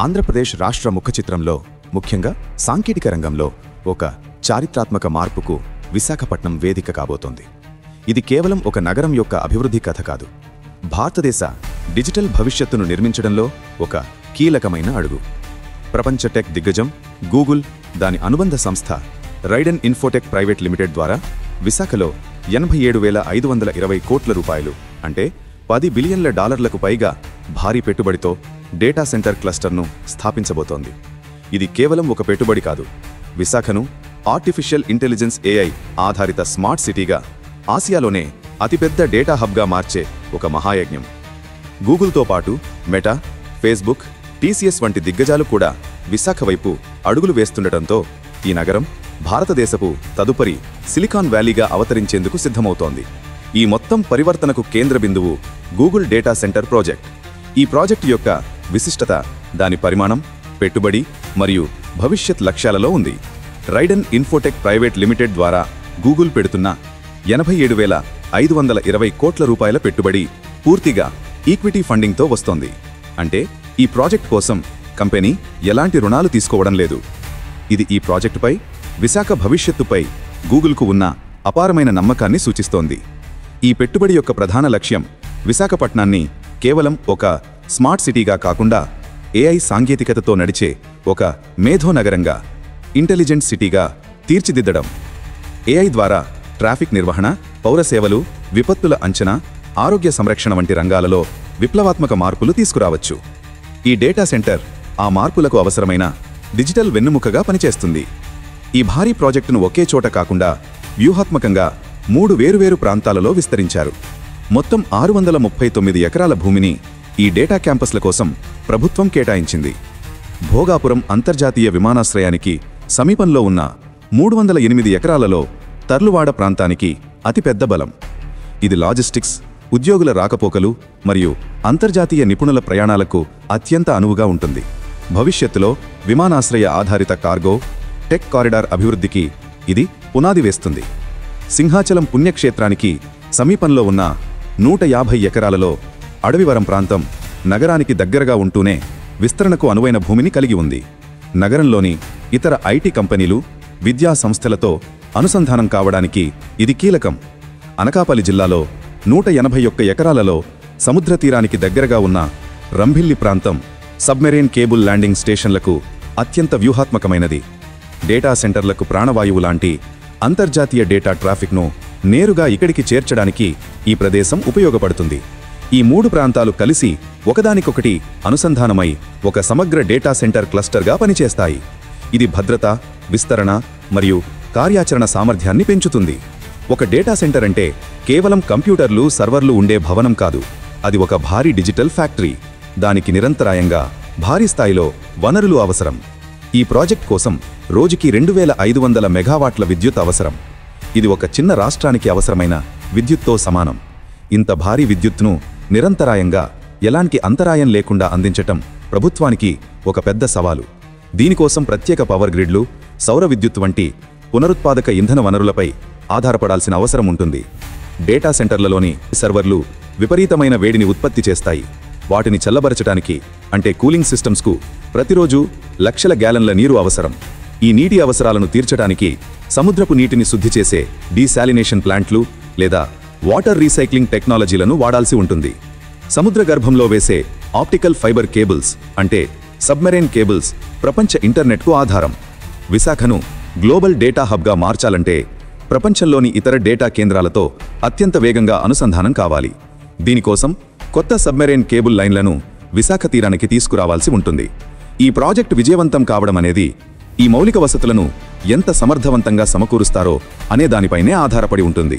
ఆంధ్రప్రదేశ్ రాష్ట్ర ముఖ చిత్రంలో ముఖ్యంగా సాంకేతిక రంగంలో ఒక చారిత్రాత్మక మార్పుకు విశాఖపట్నం వేదిక కాబోతోంది. ఇది కేవలం ఒక నగరం యొక్క అభివృద్ధి కథ కాదు, భారతదేశ డిజిటల్ భవిష్యత్తును నిర్మించడంలో ఒక కీలకమైన అడుగు. ప్రపంచ టెక్ దిగ్గజం గూగుల్ దాని అనుబంధ సంస్థ రైడెన్ ఇన్ఫోటెక్ ప్రైవేట్ లిమిటెడ్ ద్వారా విశాఖలో 87,520 కోట్ల రూపాయలు అంటే $10 బిలియన్ల పైగా భారీ పెట్టుబడితో డేటా సెంటర్ క్లస్టర్ను స్థాపించబోతోంది. ఇది కేవలం ఒక పెట్టుబడి కాదు, విశాఖను ఆర్టిఫిషియల్ ఇంటెలిజెన్స్ AI ఆధారిత స్మార్ట్ సిటీగా, ఆసియాలోనే అతిపెద్ద డేటా హబ్గా మార్చే ఒక మహాయజ్ఞం. గూగుల్తో పాటు మెటా, ఫేస్బుక్, TCS వంటి దిగ్గజాలు కూడా విశాఖ వైపు అడుగులు వేస్తుండటంతో ఈ నగరం భారతదేశపు తదుపరి సిలికాన్ వ్యాలీగా అవతరించేందుకు సిద్ధమవుతోంది. ఈ మొత్తం పరివర్తనకు కేంద్ర బిందువు గూగుల్ డేటా సెంటర్ ప్రాజెక్ట్. ఈ ప్రాజెక్టు యొక్క విశిష్టత దాని పరిమాణం, పెట్టుబడి మరియు భవిష్యత్ లక్ష్యాలలో ఉంది. రైడెన్ ఇన్ఫోటెక్ ప్రైవేట్ లిమిటెడ్ ద్వారా గూగుల్ పెడుతున్న 87,520 కోట్ల రూపాయల పెట్టుబడి పూర్తిగా ఈక్విటీ ఫండింగ్తో వస్తోంది. అంటే ఈ ప్రాజెక్ట్ కోసం కంపెనీ ఎలాంటి రుణాలు తీసుకోవడం లేదు. ఇది ఈ ప్రాజెక్టుపై, విశాఖ భవిష్యత్తుపై గూగుల్కు ఉన్న అపారమైన నమ్మకాన్ని సూచిస్తోంది. ఈ పెట్టుబడి యొక్క ప్రధాన లక్ష్యం విశాఖపట్నాన్ని కేవలం ఒక స్మార్ట్ సిటీగా కాకుండా AI సాంకేతికతతో నడిచే ఒక మేధో నగరంగా, ఇంటెలిజెంట్ సిటీగా తీర్చిదిద్దడం. AI ద్వారా ట్రాఫిక్ నిర్వహణ, పౌర సేవలు, విపత్తుల అంచనా, ఆరోగ్య సంరక్షణ వంటి రంగాలలో విప్లవాత్మక మార్పులు తీసుకురావచ్చు. ఈ డేటా సెంటర్ ఆ మార్పులకు అవసరమైన డిజిటల్ వెన్నుముకగా పనిచేస్తుంది. ఈ భారీ ప్రాజెక్టును ఒకే చోట కాకుండా వ్యూహాత్మకంగా 3 వేరువేరు ప్రాంతాలలో విస్తరించారు. మొత్తం 639 ఎకరాల భూమిని ఈ డేటా క్యాంపస్ల కోసం ప్రభుత్వం కేటాయించింది. భోగాపురం అంతర్జాతీయ విమానాశ్రయానికి సమీపంలో ఉన్న 308 ఎకరాలలో తర్లువాడ ప్రాంతానికి అతిపెద్ద బలం. ఇది లాజిస్టిక్స్, ఉద్యోగుల రాకపోకలు మరియు అంతర్జాతీయ నిపుణుల ప్రయాణాలకు అత్యంత అనువుగా ఉంటుంది. భవిష్యత్తులో విమానాశ్రయ ఆధారిత కార్గో, టెక్ కారిడార్ అభివృద్ధికి ఇది పునాది వేస్తుంది. సింహాచలం పుణ్యక్షేత్రానికి సమీపంలో ఉన్న 150 ఎకరాలలో అడవివరం ప్రాంతం నగరానికి దగ్గరగా ఉంటూనే విస్తరణకు అనువైన భూమిని కలిగి ఉంది. నగరంలోని ఇతర IT కంపెనీలు, విద్యా సంస్థలతో అనుసంధానం కావడానికి ఇది కీలకం. అనకాపల్లి జిల్లాలో 181 ఎకరాలలో సముద్ర తీరానికి దగ్గరగా ఉన్న రంభిల్లి ప్రాంతం సబ్మెరైన్ కేబుల్ ల్యాండింగ్ స్టేషన్లకు అత్యంత వ్యూహాత్మకమైనది. డేటా సెంటర్లకు ప్రాణవాయువు లాంటి అంతర్జాతీయ డేటా ట్రాఫిక్ను నేరుగా ఇక్కడికి చేర్చడానికి ఈ ప్రదేశం ఉపయోగపడుతుంది. ఈ 3 ప్రాంతాలు కలిసి ఒకదానికొకటి అనుసంధానమై ఒక సమగ్ర డేటా సెంటర్ క్లస్టర్గా పనిచేస్తాయి. ఇది భద్రత, విస్తరణ మరియు కార్యాచరణ సామర్థ్యాన్ని పెంచుతుంది. ఒక డేటా సెంటర్ అంటే కేవలం కంప్యూటర్లు, సర్వర్లు ఉండే భవనం కాదు, అది ఒక భారీ డిజిటల్ ఫ్యాక్టరీ. దానికి నిరంతరాయంగా భారీ స్థాయిలో వనరులు అవసరం. ఈ ప్రాజెక్ట్ కోసం రోజుకి 2,500 మెగావాట్ల విద్యుత్ అవసరం. ఇది ఒక చిన్న రాష్ట్రానికి అవసరమైన విద్యుత్తో సమానం. ఇంత భారీ విద్యుత్తును నిరంతరాయంగా ఎలాంటి అంతరాయం లేకుండా అందించటం ప్రభుత్వానికి ఒక పెద్ద సవాలు. దీనికోసం ప్రత్యేక పవర్ గ్రిడ్లు, సౌర విద్యుత్ వంటి పునరుత్పాదక ఇంధన వనరులపై ఆధారపడాల్సిన అవసరం ఉంటుంది. డేటా సెంటర్లలోని సర్వర్లు విపరీతమైన వేడిని ఉత్పత్తి చేస్తాయి. వాటిని చల్లబరచడానికి అంటే కూలింగ్ సిస్టమ్స్కు ప్రతిరోజు లక్షల గ్యాలన్ల నీరు అవసరం. ఈ నీటి అవసరాలను తీర్చడానికి సముద్రపు నీటిని శుద్ధి చేసే డీశాలినేషన్ ప్లాంట్లు లేదా వాటర్ రీసైక్లింగ్ టెక్నాలజీలను వాడాల్సి ఉంటుంది. సముద్ర గర్భంలో వేసే ఆప్టికల్ ఫైబర్ కేబుల్స్ అంటే సబ్మెరైన్ కేబుల్స్ ప్రపంచ ఇంటర్నెట్కు ఆధారం. విశాఖను గ్లోబల్ డేటా హబ్గా మార్చాలంటే ప్రపంచంలోని ఇతర డేటా కేంద్రాలతో అత్యంత వేగంగా అనుసంధానం కావాలి. దీనికోసం కొత్త సబ్మెరైన్ కేబుల్ లైన్లను విశాఖ తీరానికి తీసుకురావాల్సి ఉంటుంది. ఈ ప్రాజెక్టు విజయవంతం కావడం అనేది ఈ మౌలిక వసతులను ఎంత సమర్థవంతంగా సమకూరుస్తారో అనే దానిపైనే ఆధారపడి ఉంటుంది.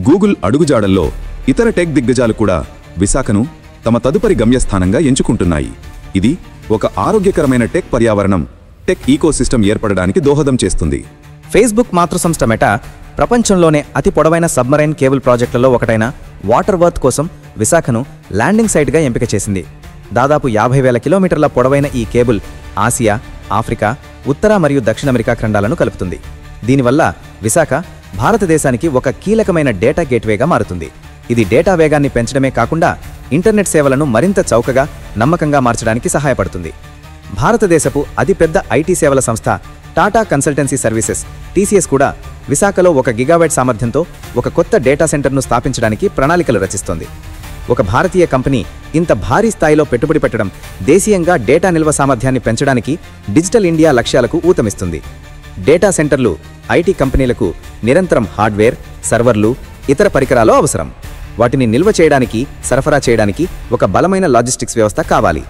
గూగుల్ అడుగుజాడల్లో ఇతర టెక్ దిగ్గజాలు కూడా విశాఖను తమ తదుపరి గమ్యస్థానంగా ఎంచుకుంటున్నాయి. ఇది ఒక ఆరోగ్యకరమైన టెక్ పర్యావరణం, టెక్ ఈకోసిస్టమ్ ఏర్పడడానికి దోహదం చేస్తుంది. ఫేస్బుక్ మాతృసంస్థ మెటా ప్రపంచంలోనే అతి పొడవైన సబ్మరైన్ కేబుల్ ప్రాజెక్టులలో ఒకటైన వాటర్ వర్త్ కోసం విశాఖను ల్యాండింగ్ సైట్గా ఎంపిక చేసింది. దాదాపు 50,000 కిలోమీటర్ల పొడవైన ఈ కేబుల్ ఆసియా, ఆఫ్రికా, ఉత్తర మరియు దక్షిణ అమెరికా ఖండాలను కలుపుతుంది. దీనివల్ల విశాఖ భారతదేశానికి ఒక కీలకమైన డేటా గేట్వేగా మారుతుంది. ఇది డేటా వేగాన్ని పెంచడమే కాకుండా ఇంటర్నెట్ సేవలను మరింత చౌకగా, నమ్మకంగా మార్చడానికి సహాయపడుతుంది. భారతదేశపు అతిపెద్ద ఐటీ సేవల సంస్థ టాటా కన్సల్టెన్సీ సర్వీసెస్ టీసీఎస్ కూడా విశాఖలో 1 గిగావాట్ సామర్థ్యంతో ఒక కొత్త డేటా సెంటర్ను స్థాపించడానికి ప్రణాళికలు రచిస్తోంది. ఒక భారతీయ కంపెనీ ఇంత భారీ స్థాయిలో పెట్టుబడి పెట్టడం దేశీయంగా డేటా నిల్వ సామర్థ్యాన్ని పెంచడానికి డిజిటల్ ఇండియా లక్ష్యాలకు ఊతమిస్తుంది. డేటా సెంటర్లు ఐటీ కంపెనీలకు నిరంతరం హార్డ్వేర్, సర్వర్లు, ఇతర పరికరాలు అవసరం. వాటిని నిల్వ చేయడానికి, సరఫరా చేయడానికి ఒక బలమైన లాజిస్టిక్స్ వ్యవస్థ కావాలి.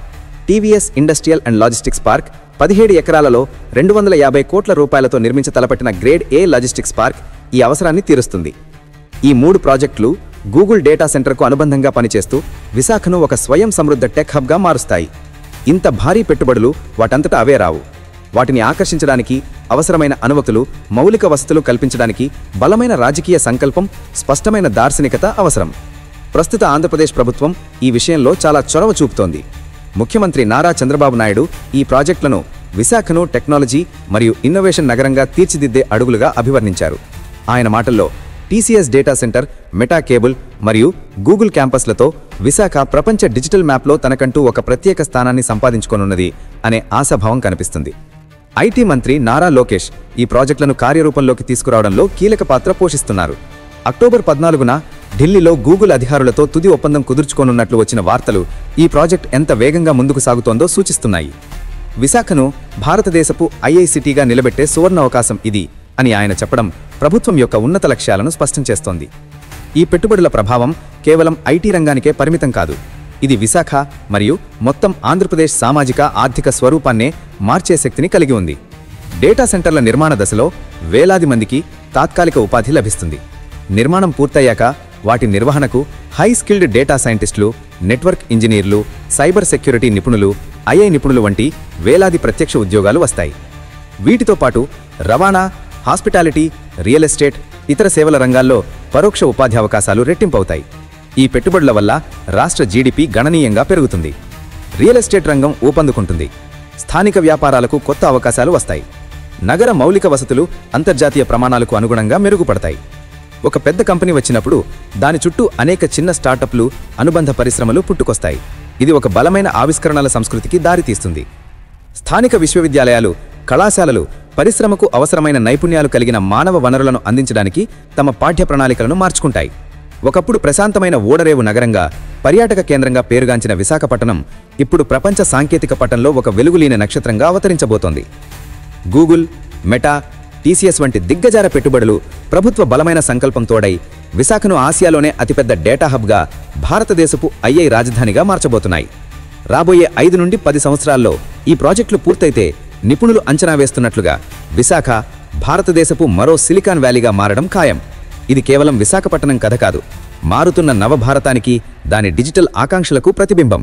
TVS industrial and logistics park 17 ఎకరాలలో 250 కోట్ల రూపాయలతో నిర్మించ తలపెట్టిన గ్రేడ్ ఏ లాజిస్టిక్స్ పార్క్ ఈ అవసరాన్ని తీరుస్తుంది. ఈ 3 ప్రాజెక్టులు గూగుల్ డేటా సెంటర్కు అనుబంధంగా పనిచేస్తూ విశాఖను ఒక స్వయం సమృద్ధ టెక్ హబ్గా మారుస్తాయి. ఇంత భారీ పెట్టుబడులు వాటంతటా అవే రావు. వాటిని ఆకర్షించడానికి అవసరమైన అనుమతులు, మౌలిక వసతులు కల్పించడానికి బలమైన రాజకీయ సంకల్పం, స్పష్టమైన దార్శనికత అవసరం. ప్రస్తుత ఆంధ్రప్రదేశ్ ప్రభుత్వం ఈ విషయంలో చాలా చొరవ చూపుతోంది. ముఖ్యమంత్రి నారా చంద్రబాబు నాయుడు ఈ ప్రాజెక్టులను విశాఖను టెక్నాలజీ మరియు ఇన్నోవేషన్ నగరంగా తీర్చిదిద్దే అడుగులుగా అభివర్ణించారు. ఆయన మాటల్లో TCS data centre, meta cable మరియు గూగుల్ క్యాంపస్లతో విశాఖ ప్రపంచ డిజిటల్ మ్యాప్లో తనకంటూ ఒక ప్రత్యేక స్థానాన్ని సంపాదించుకోనున్నది అనే ఆశాభావం కనిపిస్తుంది. ఐటీ మంత్రి నారా లోకేష్ ఈ ప్రాజెక్టులను కార్యరూపంలోకి తీసుకురావడంలో కీలక పాత్ర పోషిస్తున్నారు. అక్టోబర్ 14న ఢిల్లీలో గూగుల్ అధికారులతో తుది ఒప్పందం కుదుర్చుకోనున్నట్లు వచ్చిన వార్తలు ఈ ప్రాజెక్ట్ ఎంత వేగంగా ముందుకు సాగుతోందో సూచిస్తున్నాయి. విశాఖను భారతదేశపు ఐఐసిటీగా నిలబెట్టే సువర్ణ అవకాశం ఇది అని ఆయన చెప్పడం ప్రభుత్వం యొక్క ఉన్నత లక్ష్యాలను స్పష్టం చేస్తోంది. ఈ పెట్టుబడుల ప్రభావం కేవలం ఐటీ రంగానికే పరిమితం కాదు. ఇది విశాఖ మరియు మొత్తం ఆంధ్రప్రదేశ్ సామాజిక, ఆర్థిక స్వరూపాన్నే మార్చే శక్తిని కలిగి ఉంది. డేటా సెంటర్ల నిర్మాణ దశలో వేలాది మందికి తాత్కాలిక ఉపాధి లభిస్తుంది. నిర్మాణం పూర్తయ్యాక వాటి నిర్వహణకు హై స్కిల్డ్ డేటా సైంటిస్టులు, నెట్వర్క్ ఇంజనీర్లు, సైబర్ సెక్యూరిటీ నిపుణులు, ఐఐ నిపుణులు వంటి వేలాది ప్రత్యక్ష ఉద్యోగాలు వస్తాయి. వీటితో పాటు రవాణా, హాస్పిటాలిటీ, రియల్ ఎస్టేట్, ఇతర సేవల రంగాల్లో పరోక్ష ఉపాధి అవకాశాలు రెట్టింపవుతాయి. ఈ పెట్టుబడుల వల్ల రాష్ట్ర జీడీపీ గణనీయంగా పెరుగుతుంది. రియల్ ఎస్టేట్ రంగం ఊపందుకుంటుంది. స్థానిక వ్యాపారాలకు కొత్త అవకాశాలు వస్తాయి. నగర మౌలిక వసతులు అంతర్జాతీయ ప్రమాణాలకు అనుగుణంగా మెరుగుపడతాయి. ఒక పెద్ద కంపెనీ వచ్చినప్పుడు దాని చుట్టూ అనేక చిన్న స్టార్టప్లు, అనుబంధ పరిశ్రమలు పుట్టుకొస్తాయి. ఇది ఒక బలమైన ఆవిష్కరణల సంస్కృతికి దారితీస్తుంది. స్థానిక విశ్వవిద్యాలయాలు, కళాశాలలు పరిశ్రమకు అవసరమైన నైపుణ్యాలు కలిగిన మానవ వనరులను అందించడానికి తమ పాఠ్య ప్రణాళికలను మార్చుకుంటాయి. ఒకప్పుడు ప్రశాంతమైన ఓడరేవు నగరంగా, పర్యాటక కేంద్రంగా పేరుగాంచిన విశాఖపట్నం ఇప్పుడు ప్రపంచ సాంకేతిక పటంలో ఒక వెలుగులీన నక్షత్రంగా అవతరించబోతోంది. గూగుల్, మెటా, టీసీఎస్ వంటి దిగ్గజార పెట్టుబడులు, ప్రభుత్వ బలమైన సంకల్పం తోడై విశాఖను ఆసియాలోనే అతిపెద్ద డేటా హబ్గా, భారతదేశపు ఐఐ రాజధానిగా మార్చబోతున్నాయి. రాబోయే 5 నుండి 10 సంవత్సరాల్లో ఈ ప్రాజెక్టులు పూర్తయితే నిపుణులు అంచనా వేస్తున్నట్లుగా విశాఖ భారతదేశపు మరో సిలికాన్ వ్యాలీగా మారడం ఖాయం. ఇది కేవలం విశాఖపట్నం కథ కాదు, మారుతున్న నవభారతానికి, దాని డిజిటల్ ఆకాంక్షలకు ప్రతిబింబం.